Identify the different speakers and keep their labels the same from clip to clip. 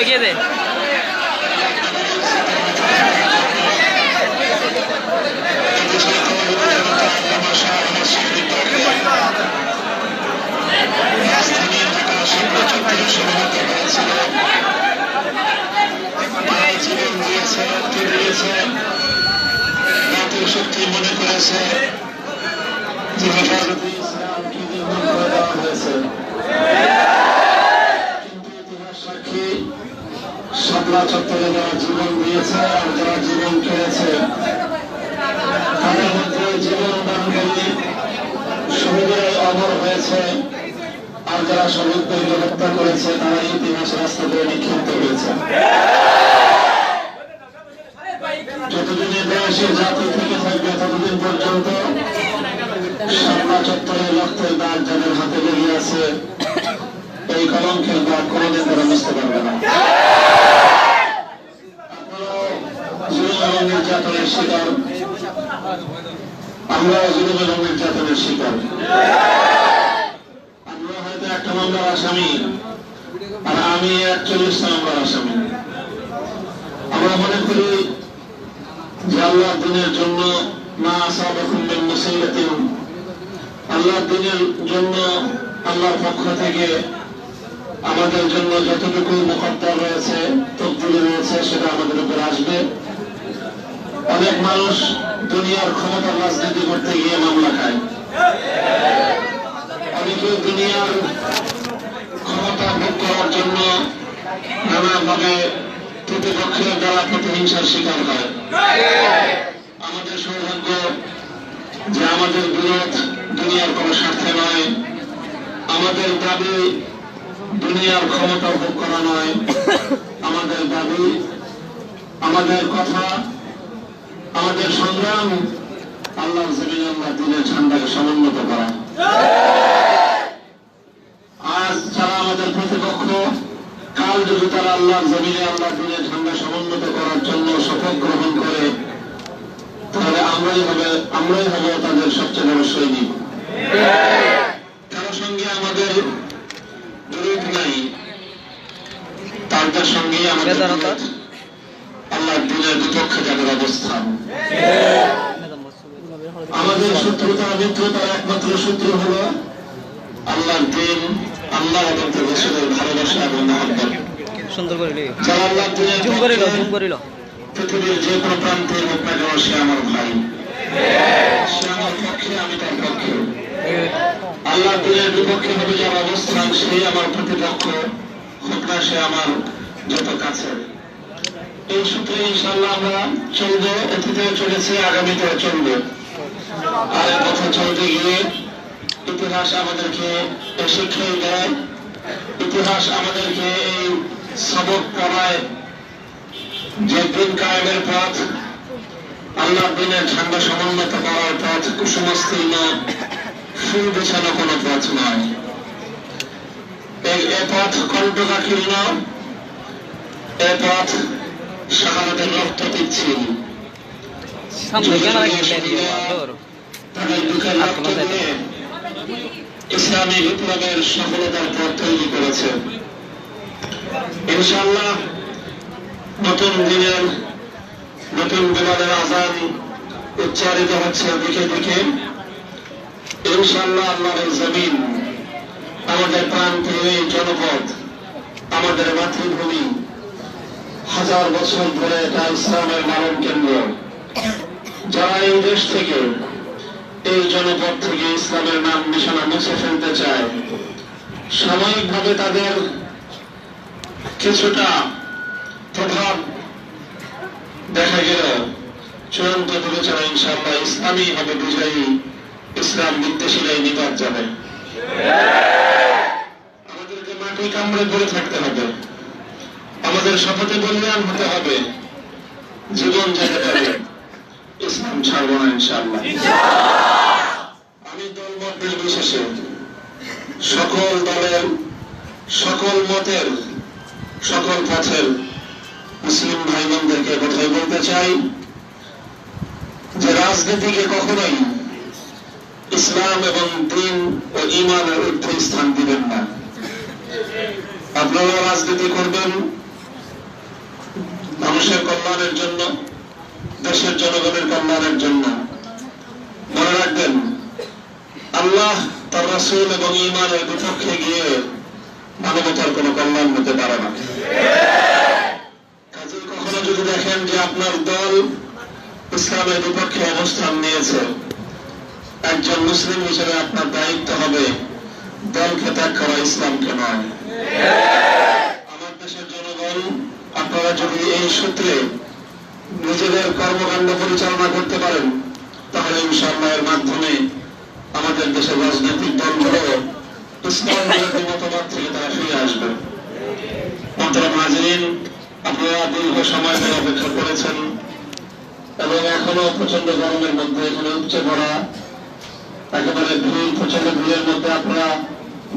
Speaker 1: এগিয়ে দে।
Speaker 2: শক্তি মনে করেছে যে হেফাজতে ইসলামকে নির্মূল করে দেওয়া হয়েছে, কিন্তু ইতিহাস সাক্ষী শাপলা চত্বরে যারা জীবন দিয়েছে আর যারা জীবন কেড়েছে তাদের মধ্যে জীবন দানকারী শহীদরাই অমর হয়েছে, আর যারা শহীদদেরকে হত্যা করেছে তারা ইতিহাস রাস্তা দিয়ে নিক্ষিপ্ত হয়েছে। যতদিন দেশের জাতি থেকে থাকবে ততদিন পর্যন্ত শাপলা চত্বরের রক্তের দাগ যাদের হাতে লেগে আছে এই কলঙ্কের দাগ কোনদিন তারা বুঝতে পারবে না। জুলুম এবং নির্যাতনের শিকার, আমরা জুলুম এবং নির্যাতনের শিকার। আমরা হয়তো একটা মামলার আসামি আর আমি 41টা মামলার আসামি। আমরা মনে করি যে আল্লাহর দিনের জন্য মা আসাবাকুম মিন মুসিবাতিন, আল্লাহর দিনের জন্য আল্লাহর পক্ষ থেকে আমাদের জন্য যতটুকু মুকদ্দর রয়েছে, তকদির রয়েছে, সেটা আমাদের উপর আসবে। অনেক মানুষ দুনিয়ার ক্ষমতার রাজনীতি করতে গিয়ে মামলা খায়, অনেকে দুনিয়ার ক্ষমতা ভোগ করার জন্য নানাভাবে প্রতিপক্ষের দ্বারা প্রতিহিংসার শিকার হয়। আমাদের সৌভাগ্য যে আমাদের বিরোধ দুনিয়ার কোন স্বার্থে নয়, আমাদের দাবি দুনিয়ার ক্ষমতা ভোগ করা নয়, আমাদের দাবি, আমাদের কথা, আমাদের সংগ্রাম আল্লাহর জমিনে আল্লাহর দ্বীনের ঝান্ডাকে সমুন্নত করা। আজ যারা আমাদের প্রতিপক্ষ, কাল যদি তারা আল্লাহর জমিনে আল্লাহর দ্বীনের ঝান্ডা সমুন্নত করার জন্য শপথ গ্রহণ করে, তাহলে আমরাই হব তাদের সবচেয়ে বড় সৈনিক। কারো সঙ্গে আমাদের বিরোধ নাই, তাদের সঙ্গে আমাদের আল্লাহর দ্বীনের বিপক্ষে যাদের অবস্থান। আমাদের শত্রুতা মিত্রতার একমাত্র শত্রু হল আল্লাহর দ্বীন, আল্লাহ এবং তার রাসূলের ভালোবাসা এবং মহব্বত। যারা আল্লাহর দ্বীনের পৃথিবীর যে কোনো প্রান্তে হোক না কেন, সে আমার ভাই, সে আমার পক্ষে, আমি তার পক্ষে। আল্লাহর দ্বীনের বিপক্ষে হবে যার অবস্থান, সেই আমার প্রতিপক্ষ, হোক না সে আমার যত কাছে। এই সূত্রে ইনশাআল্লাহ আমরা চলবো, অতীতেও চলেছে, আগামীতেও চলবে। আর এই পথে চলতে গিয়ে ইতিহাস আমাদেরকে শিক্ষাই দেয়, ইতিহাস আমাদেরকে এই সবক পড়ায় যে দিন কায়েমের পথ, আল্লাহর দিনের ঝান্ডা সমুন্নত করার পথ কুসুমস্তীর্ণ ফুল বিছানো কোনো পথ নয়। এ পথ কণ্টকাকীর্ণ, এ পথ শাহাদাতের রক্ত পিচ্ছিল। তাদের বুকের রক্ত দিয়ে ইসলামী বিপ্লবের সফলতার পথ তৈরি করেছে। ইনশাআল্লাহ নতুন দিনের নতুন বিমানের আযান উচ্চারিত হচ্ছে দিকে দিকে। ইনশাআল্লাহ আল্লাহর এই জমিন, আমাদের প্রান্তীয় এই জনপদ, আমাদের মাতৃভূমি, হাজার বছর ধরে এটা ইসলামের লালন কেন্দ্র। যারা এই দেশ থেকে, এই জনপদ থেকে ইসলামের নাম নিশানা মুছে ফেলতে চায়, সাময়িকভাবে তাদের কিছুটা প্রভাব দেখা গেল, চূড়ান্ত বিবেচনা ইনশাআল্লাহ ইসলামী হবে বিজয়ী, ইসলাম বিদ্বেষীরাই নিপাত যাবে। আমাদেরকে মাটি কামড়ে পড়ে থাকতে হবে, আমাদের শপথে বলিয়ান হতে হবে, জীবন যেতে পারে, ইসলাম ছাড়ব না ইনশাআল্লাহ। আমি দলমত নির্বিশেষে সকল দলের, সকল মতের, সকল পথের মুসলিম ভাই বোনদেরকে কথাই বলতে চাই যে রাজনীতিকে কখনোই ইসলাম এবং দ্বীন ও ঈমানের ঊর্ধ্বে স্থান দিবেন না। আপনারা রাজনীতি করবেন, কল্যাণের জন্য, দেশের জনগণের কল্যাণের জন্য। মনে রাখবেন, আল্লাহ তার রাসূল এবং ঈমানের বিপক্ষে গিয়ে মানবতার কোনো কল্যাণ হতে পারে না। কাজে কখনো যদি দেখেন যে আপনার দল ইসলামের বিপক্ষে অবস্থান নিয়েছে, একজন মুসলিম হিসেবে আপনার দায়িত্ব হবে দলকে ত্যাগ করা, ইসলামকে নয়। আমার দেশের জনগণ, আপনারা যদি এই সূত্রে নিজেদের কর্মকাণ্ড পরিচালনা করতে পারেন, তাহলে ইনশাআল্লাহ এর মাধ্যমে আমাদের দেশের রাজনৈতিক দলগুলো ইসলাম বিরোধী মতবাদ থেকে তারা ফিরে আসবে। মোহতারাম হাজিরিন, আপনারা দীর্ঘ সময় ধরে অপেক্ষা করেছেন এবং এখনো প্রচন্ড গরমের মধ্যে এখানে উপচে পড়া একেবারে ভিড়, প্রচন্ড ভিড়ের মধ্যে আপনারা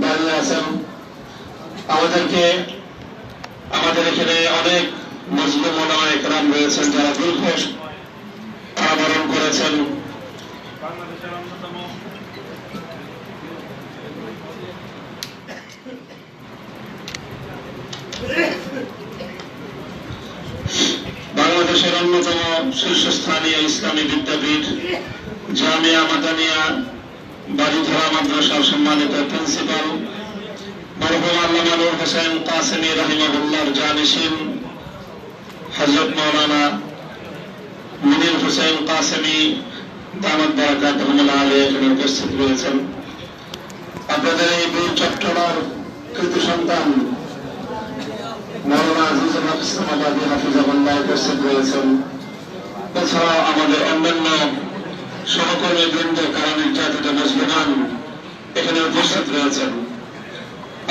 Speaker 2: দাঁড়িয়ে আছেন। আমাদের এখানে অনেক মজলুম ওলামায়ে কেরাম রয়েছেন যারা দীর্ঘ কারাবরণ করেছেন। বাংলাদেশের অন্যতম শীর্ষস্থানীয় ইসলামী বিদ্যাপীঠ জামিয়া মাদানিয়া বাড়িধারা মাদ্রাসার সম্মানিত প্রিন্সিপাল মরহুম আল্লামা নূর হোসেন কাসেমী রাহিমাহুল্লাহর জানিশিন হযরত মাওলানা মুনির হোসেন কাসেমী দামাত বারাকাতুহুল আলিয়া এখানে উপস্থিত রয়েছেন। আপনাদের এই বীর চট্টলার কৃতি সন্তান মাওলানা আজিজুল হক ইসলামাবাদী হাফিজাহুল্লাহ উপস্থিত রয়েছেন। এছাড়াও আমাদের অন্যান্য সহকর্মী বৃন্দ, কারা নির্যাতিত মুসলমান এখানে উপস্থিত রয়েছেন।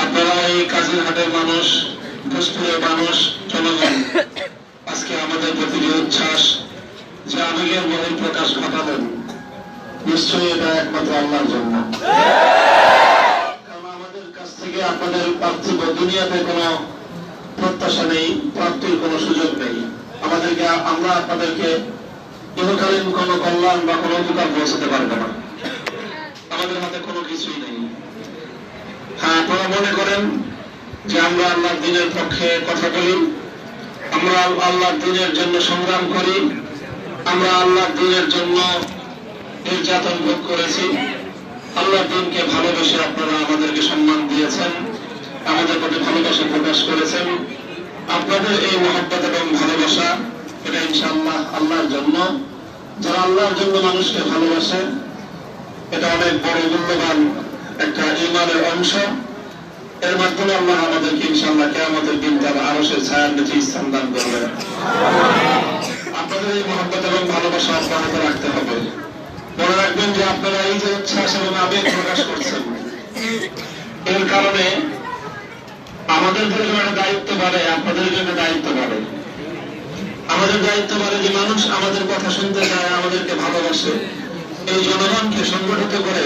Speaker 2: আপনারা এই কাজিরহাটের মানুষ, ভোজপুরের মানুষ, জনগণ আজকে আমাদের প্রতি যে উচ্ছ্বাস, যে আবেগের বহিঃপ্রকাশ ঘটালেন, নিশ্চয়ই এটা একমাত্র আল্লাহর জন্য। কারণ আমাদের কাছ থেকে আপনাদের পার্থিব দুনিয়াতে কোনো প্রত্যাশা নেই, প্রাপ্তির কোনো সুযোগ নেই। আমরা আপনাদেরকে ইহকালীন কোনো কল্যাণ বা কোনো উপকার পৌঁছাতে পারবো না, আমাদের হাতে কোনো কিছুই নেই। হ্যাঁ, আপনারা মনে করেন যে আমরা আল্লাহর দ্বীনের পক্ষে কথা বলি, আমরা আল্লাহর দ্বীনের জন্য সংগ্রাম করি, আমরা আল্লাহর দ্বীনের জন্য নির্যাতন ভোগ করেছি। আল্লাহর দ্বীনকে ভালোবেসে আপনারা আমাদেরকে সম্মান দিয়েছেন, আমাদের প্রতি ভালোবাসা প্রকাশ করেছেন। আপনাদের এই মহব্বত এবং ভালোবাসা এটা ইনশাআল্লাহ আল্লাহর জন্য। যারা আল্লাহর জন্য মানুষকে ভালোবাসে, এটা অনেক বড় মূল্যবান একটা ঈমানের অংশ। এর মাধ্যমে আল্লাহ আমাদেরকে ইনশাআল্লাহ কিয়ামতের দিন তার আরশের ছায়ার নিচে স্থান দান করবেন। আপনাদের এই মহব্বত এবং ভালোবাসা অব্যাহত রাখতে হবে। মনে রাখবেন যে আপনারা এই যে উচ্ছ্বাস এবং আবেগ প্রকাশ করছেন, এর কারণে আমাদের জন্য একটা দায়িত্ব বাড়ে, আপনাদের জন্য দায়িত্ব বাড়ে। আমাদের দায়িত্ব বাড়ে যে মানুষ আমাদের কথা শুনতে চায়, আমাদেরকে ভালোবাসে। এই জনগণকে সংগঠিত করে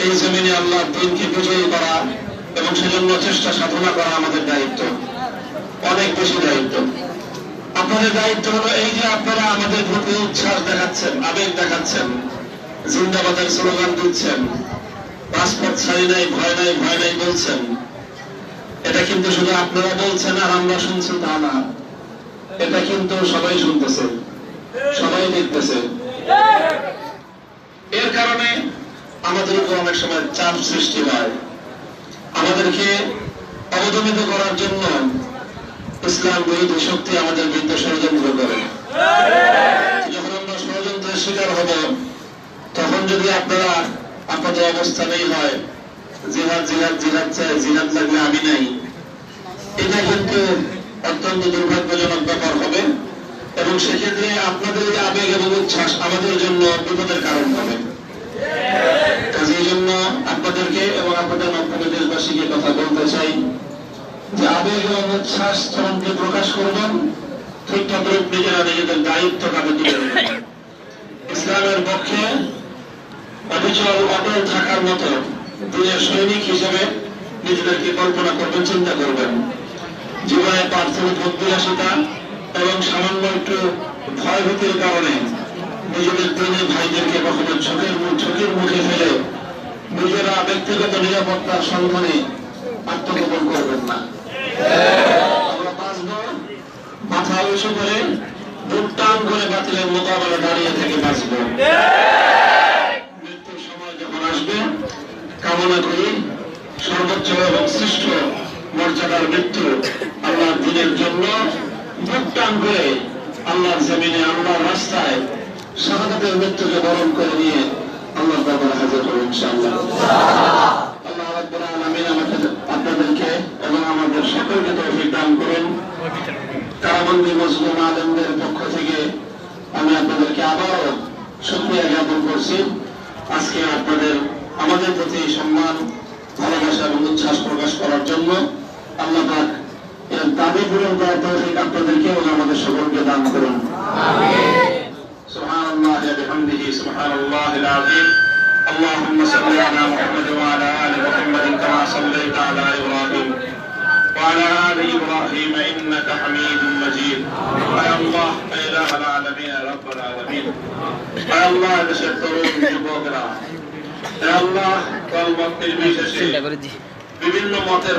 Speaker 2: এই জমিনে আল্লাহর দ্বীনকে বিজয়ী করা এবং সেজন্য চেষ্টা সাধনা করা আমাদের দায়িত্ব, অনেক বেশি দায়িত্ব। আপনাদের দায়িত্ব হলো এই যে আপনারা আমাদের প্রতি উচ্ছ্বাস দেখাচ্ছেন, আবেগ দেখাচ্ছেন, জিন্দাবাদের স্লোগান দিচ্ছেন, রাজপথ ছাড়ি নাই, ভয় নাই, ভয় নাই বলছেন। এটা কিন্তু শুধু আপনারা বলছেন আর আমরা শুনছি তা না, এটা কিন্তু সবাই শুনতেছে, সবাই দেখতেছে। এর কারণে আমাদের উপর অনেক সময় চাপ সৃষ্টি হয়। আমাদেরকে অবদমিত করার জন্য ইসলাম বিরোধী শক্তি আমাদের বিরুদ্ধে ষড়যন্ত্র করে। যখন আমরা ষড়যন্ত্রের শিকার হব, তখন যদি আপনারা আপনাদের অবস্থানেই হয় জিহাদ জিহাদ জিহাদ চাই, জিহাদ লাগলে আমি নাই, এটা কিন্তু অত্যন্ত দুর্ভাগ্যজনক ব্যাপার হবে এবং সেক্ষেত্রে আপনাদের আবেগ এবং উচ্ছ্বাস আমাদের জন্য বিপদের কারণ হবে। এই জন্য আপনাদেরকে এবং আপনাদের মাধ্যমে দেশবাসীকে কথা বলতে চাই যে আবেগ এবং উচ্ছ্বাস যখনকে প্রকাশ করবেন, ঠিক তদ্রুপ নিজেরা নিজেদের দায়িত্ব কাঁধে তুলে নেবেন। ইসলামের পক্ষে অবিচল অটল থাকার মতো দিনের সৈনিক হিসেবে নিজেদেরকে কল্পনা করবেন, চিন্তা করবেন। জীবনে পার্থিব ভোগবিলাসিতা এবং সামান্য একটু ভয়ভীতির কারণে নিজেদের দিনী ভাইদেরকে কখনো ঝুঁকির মুখে ফেলে নিজেরা ব্যক্তিগত নিরাপত্তার সন্ধানে আত্মগোপন করবেন না। আমরা বাঁচব মাথা উঁচু করে, বুক টান করে বাতিলের মোকাবেলা দাঁড়িয়ে থেকে বাঁচবো। মৃত্যুর সময় যখন আসবে কামনা করি সর্বোচ্চ এবং শ্রেষ্ঠ মর্যাদার মৃত্যু আল্লাহর দিনের জন্য বুক টান করে আল্লাহর জমিনে আল্লাহর রাস্তায় শাহাদাতের মৃত্যুকে বরণ করে নিয়ে আল্লাহর দরবারে হাজির হব ইনশাআল্লাহ। আল্লাহ রাব্বুল আলামিন আপনাদেরকে এবং আমাদের সকলকে তৌফিক দান করুন। কারাবন্দী মুসলিম আলেমদের পক্ষ থেকে আমি আপনাদেরকে আবারও শুকরিয়া জ্ঞাপন করছি। আজকে আপনাদের আমাদের প্রতি সম্মান, ভালোবাসা এবং উচ্ছ্বাস প্রকাশ করার জন্য আল্লাহ পাক এর দাবি পূরণ করার তৌফিক আপনাদেরকে এবং আমাদের সকলকে দান করুন। আমিন। সুবহানাল্লাহি ওয়া বিহামদিহি সুবহানাল্লাহিল আযীম। اللهم صل على محمد وعلى آل محمد كما صليت على إبراهيم وعلى آل إبراهيم إنك حميد مجيد. يا الله يا إله العالمين يا رب العالمين يا الله দেশের তরুণ যুবকরা يا الله কলমতের বিশেষে বিভিন্ন মতের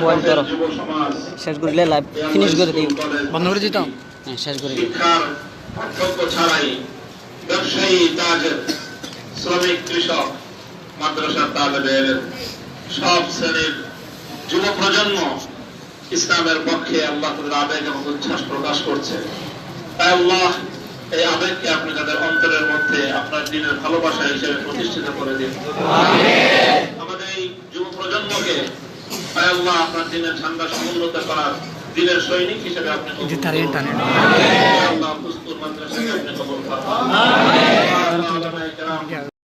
Speaker 2: যুব সমাজ
Speaker 1: শেষ করলে লাইভ ফিনিশ করে দিই, বন্ধ করে দিতাম। হ্যাঁ, শেষ করে দিই।
Speaker 2: শিক্ষার পার্থক্য ছাড়াই ব্যবসায়ী, তাজের, শ্রমিক, কৃষক, মাদ্রাসার তালেবে ইলম সব শ্রেণীর যুব প্রজন্ম ইসলামের পক্ষে আল্লাহ তাআলার আবেগ এবং উচ্ছ্বাস প্রকাশ করছে। তাই আল্লাহ এই আবেগকে আপনি তাদের অন্তরের মধ্যে আপনার দ্বীনের ভালোবাসা হিসেবে প্রতিষ্ঠিত করে দিন। আমিন। আমাদের এই যুব প্রজন্মকে তাই আল্লাহ আপনার দ্বীনের ঝান্ডা সমুন্নত করার দ্বীনের সৈনিক হিসেবে আপনি কবুল করুন। আল্লাহ হুজুর মাদ্রাসাকে আপনি কবুল করুন।